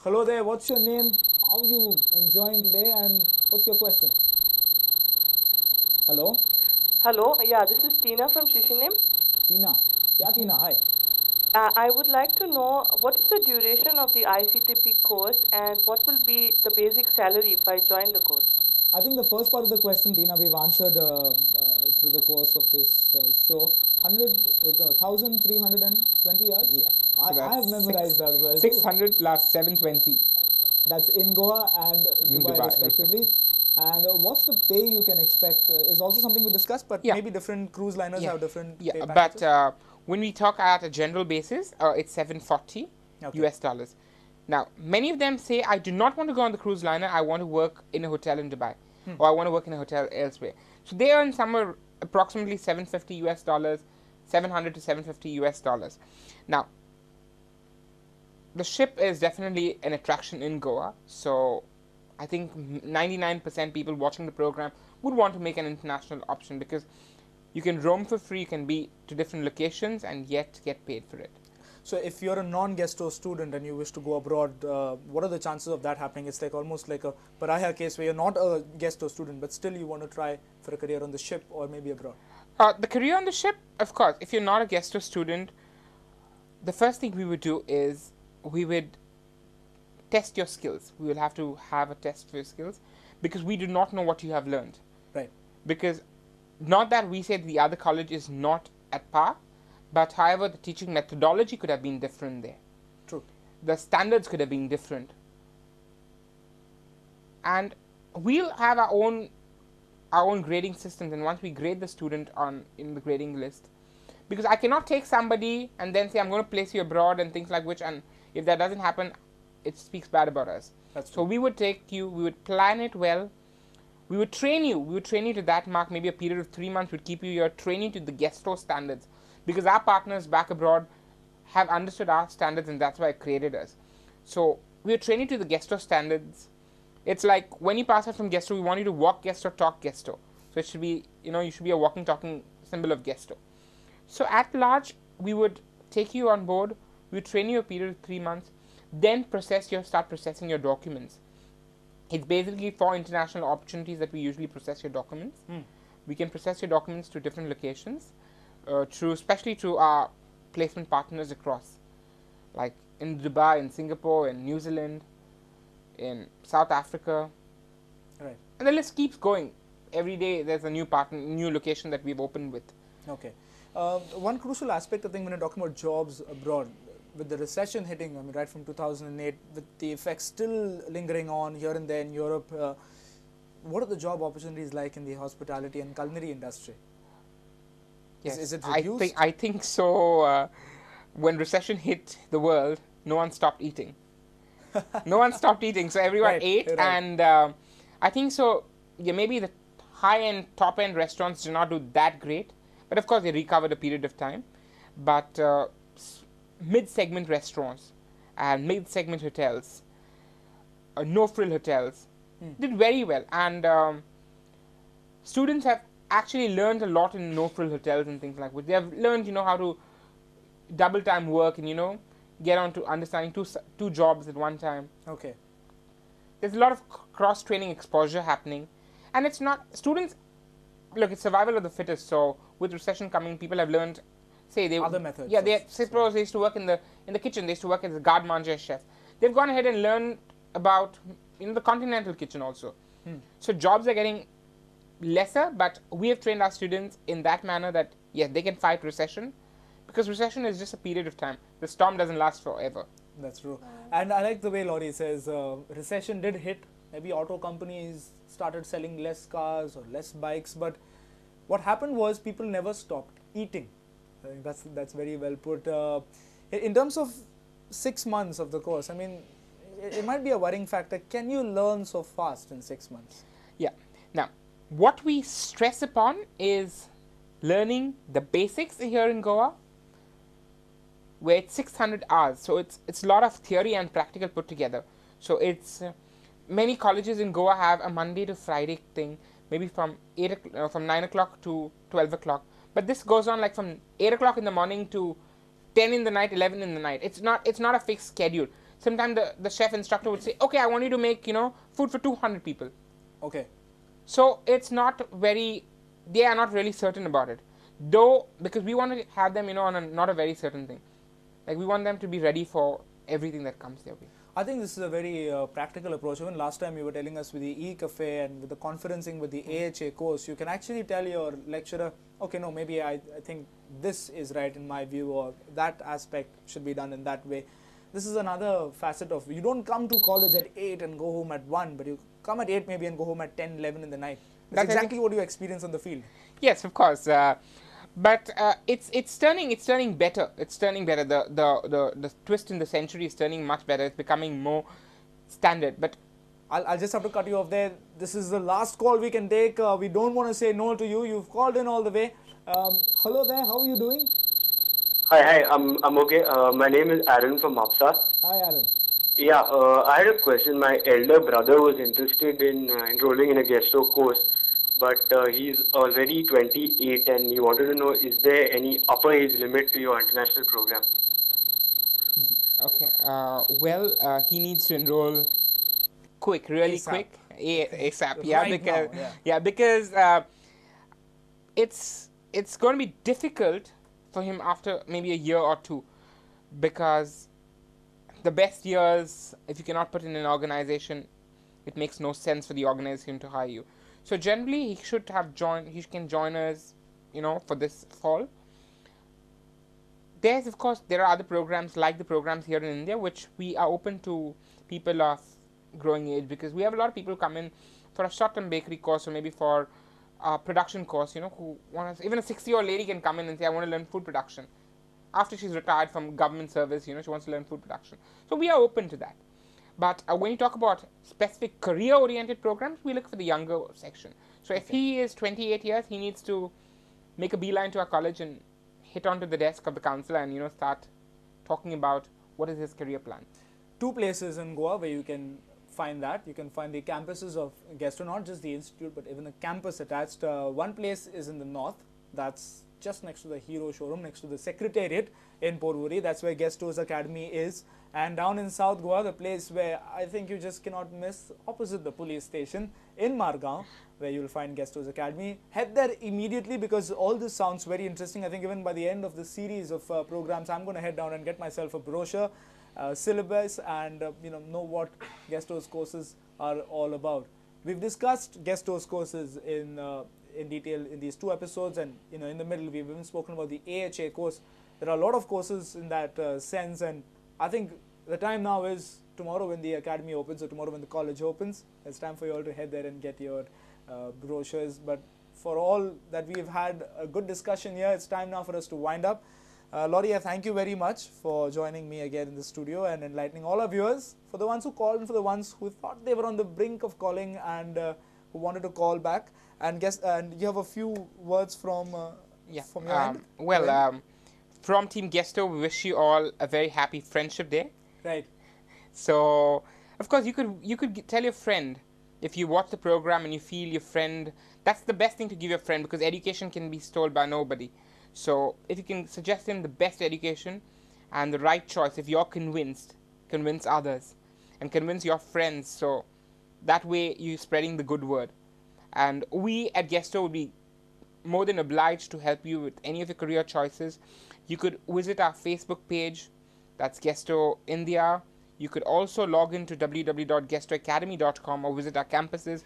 Hello there, what's your name? How are you enjoying today and what's your question? Hello? Hello, this is Tina from Shishinim. Tina. Yeah, Tina, hi. I would like to know what is the duration of the ICTP course and what will be the basic salary if I join the course? I think the first part of the question, Tina, we've answered through the course of this show. 1,320 hours? Yeah. I have memorized that well. 600 plus 720. That's in Goa and Dubai respectively. And what's the pay you can expect is also something we discussed, but maybe different cruise liners have different pay packages. But when we talk at a general basis, it's 740 US dollars. Now, many of them say, I do not want to go on the cruise liner, I want to work in a hotel in Dubai, or I want to work in a hotel elsewhere. So they earn somewhere approximately 750 US dollars, 700 to 750 US dollars. Now, the ship is definitely an attraction in Goa, so I think 99% people watching the program would want to make an international option because you can roam for free, you can be to different locations and yet get paid for it. So if you're a non-Gesto student and you wish to go abroad, what are the chances of that happening? It's like almost like a pariah case where you're not a Gesto student, but still you want to try for a career on the ship or maybe abroad. The career on the ship, of course, if you're not a Gesto student, the first thing we would do is we would test your skills. We will have to have a test for your skills because we do not know what you have learned. Right. Because not that we said the other college is not at par, but however the teaching methodology could have been different there. True. The standards could have been different. And we'll have our own grading systems, and once we grade the student in the grading list, because I cannot take somebody and then say I'm going to place you abroad and things like which, and if that doesn't happen, it speaks bad about us. That's true. So we would take you, we would plan it well, we would train you to that mark, maybe a period of 3 months, we'd keep you your training to the Gesto standards, because our partners back abroad have understood our standards and that's why it created us. So we would train you to the Gesto standards. It's like when you pass out from Gesto, we want you to walk Gesto, talk Gesto. So it should be, you should be a walking, talking symbol of Gesto. So at large, we would take you on board, we would train you a period of 3 months, then start processing your documents. It's basically for international opportunities that we usually process your documents. We can process your documents to different locations, especially through our placement partners across, like in Dubai, in Singapore, in New Zealand, in South Africa. Right. And the list keeps going. Every day there's a new location that we've opened with. Okay. One crucial aspect, I think, when you're talking about jobs abroad, with the recession hitting, right from 2008, with the effects still lingering on here and there in Europe, what are the job opportunities like in the hospitality and culinary industry? Yes, is it reduced? I think so. When recession hit the world, no one stopped eating. No one stopped eating, so everyone ate, and I think so. Yeah, maybe the high-end, top-end restaurants do not do that great, but of course they recovered a period of time. But mid-segment restaurants and mid-segment hotels, no-frill hotels, did very well, and students have actually learned a lot in no-frill hotels and things like that. They have learned, how to double-time work and get on to understanding two jobs at one time. Okay. There's a lot of cross-training exposure happening, and it's not students. Look, it's survival of the fittest. So with recession coming, people have learned. Other methods. Yeah, they used to work in the kitchen. They used to work as a garde manger chef. They've gone ahead and learned about the continental kitchen also. So jobs are getting lesser, but we have trained our students in that manner that yes, they can fight recession, because recession is just a period of time. The storm doesn't last forever. That's true. And I like the way Laurie says recession did hit. Maybe auto companies started selling less cars or less bikes, but what happened was people never stopped eating. I think that's very well put. In terms of 6 months of the course, it might be a worrying factor. Can you learn so fast in 6 months? Yeah. Now, what we stress upon is learning the basics here in Goa, where it's 600 hours. So it's a lot of theory and practical put together. So it's many colleges in Goa have a Monday to Friday thing, maybe from 9 o'clock to 12 o'clock. But this goes on like from 8 o'clock in the morning to 10 in the night, 11 in the night. It's not a fixed schedule. sometimes the chef instructor would say, okay, I want you to make, food for 200 people. Okay. So it's not very, they are not really certain about it. Though, because we want to have them, on not a very certain thing. Like, we want them to be ready for everything that comes their way. I think this is a very practical approach. Even last time you were telling us with the e-cafe and with the conferencing with the AHA course, you can actually tell your lecturer, okay, no, maybe I think this is right in my view, or that aspect should be done in that way. This is another facet of, you don't come to college at 8 and go home at 1, but you come at 8 maybe and go home at 10, 11 in the night. That's exactly what you experience on the field. Yes, of course. But it's turning better. It's turning better. The twist in the century is turning much better. It's becoming more standard. But I'll just have to cut you off there. This is the last call we can take. We don't want to say no to you. You've called in all the way. Hello there. How are you doing? Hi. I'm okay. My name is Aaron from Mapsa. Hi, Aaron. Yeah. I had a question. My elder brother was interested in enrolling in a Gesto course, but he's already 28 and he wanted to know, is there any upper age limit to your international program? Okay. He needs to enroll quick, really ASAP. quick, ASAP. Yeah, Right because now, because it's going to be difficult for him after maybe a year or two, because the best years, if you cannot put in an organization, it makes no sense for the organization to hire you. So generally, he should have he can join us, for this fall. Of course, there are other programs like the programs here in India, which we are open to people of growing age, because we have a lot of people come in for a short-term bakery course, or maybe for a production course, who want to, even a 60-year-old lady can come in and say, I want to learn food production. After she's retired from government service, she wants to learn food production. So we are open to that. But when you talk about specific career-oriented programs, we look for the younger section. So if he is 28 years, he needs to make a beeline to our college and hit onto the desk of the counselor and, start talking about what is his career plan. Two places in Goa where you can find that. You can find the campuses of Gesto, not just the institute, but even the campus attached. One place is in the north. That's just next to the Hero showroom, next to the Secretariat in Porvorim. That's where Gesto's Academy is. And down in South Goa, the place where I think you just cannot miss, opposite the police station in Margao, where you'll find Gesto's Academy. Head there immediately, because all this sounds very interesting. I think even by the end of the series of programs, I'm going to head down and get myself a brochure, syllabus, and know what Gesto's courses are all about. We've discussed Gesto's courses in detail in these two episodes, and in the middle we've even spoken about the AHA course. There are a lot of courses in that sense, and I think the time now is tomorrow when the academy opens, or tomorrow when the college opens. It's time for you all to head there and get your brochures. But for all that we've had a good discussion here, it's time now for us to wind up. Laurie, thank you very much for joining me again in the studio and enlightening all our viewers. For the ones who called and for the ones who thought they were on the brink of calling and who wanted to call back, and you have a few words from your end? From Team Gesto, we wish you all a very happy Friendship Day. Right. So, of course, you could tell your friend, if you watch the program and you feel your friend, that's the best thing to give your friend, because education can be stole by nobody. So, if you can suggest him the best education and the right choice, if you're convinced, convince others and convince your friends. So, that way you're spreading the good word. And we at Gesto will be more than obliged to help you with any of your career choices. You could visit our Facebook page, that's Gesto India. You could also log into www.gestoacademy.com or visit our campuses.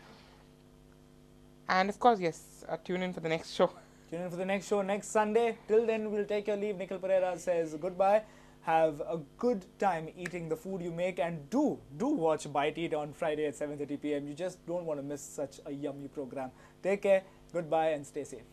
And of course, yes, tune in for the next show. Tune in for the next show next Sunday. Till then, we'll take your leave. Nikhil Pereira says goodbye. Have a good time eating the food you make, and do watch Bite Eat on Friday at 7:30 p.m. You just don't want to miss such a yummy program. Take care, goodbye, and stay safe.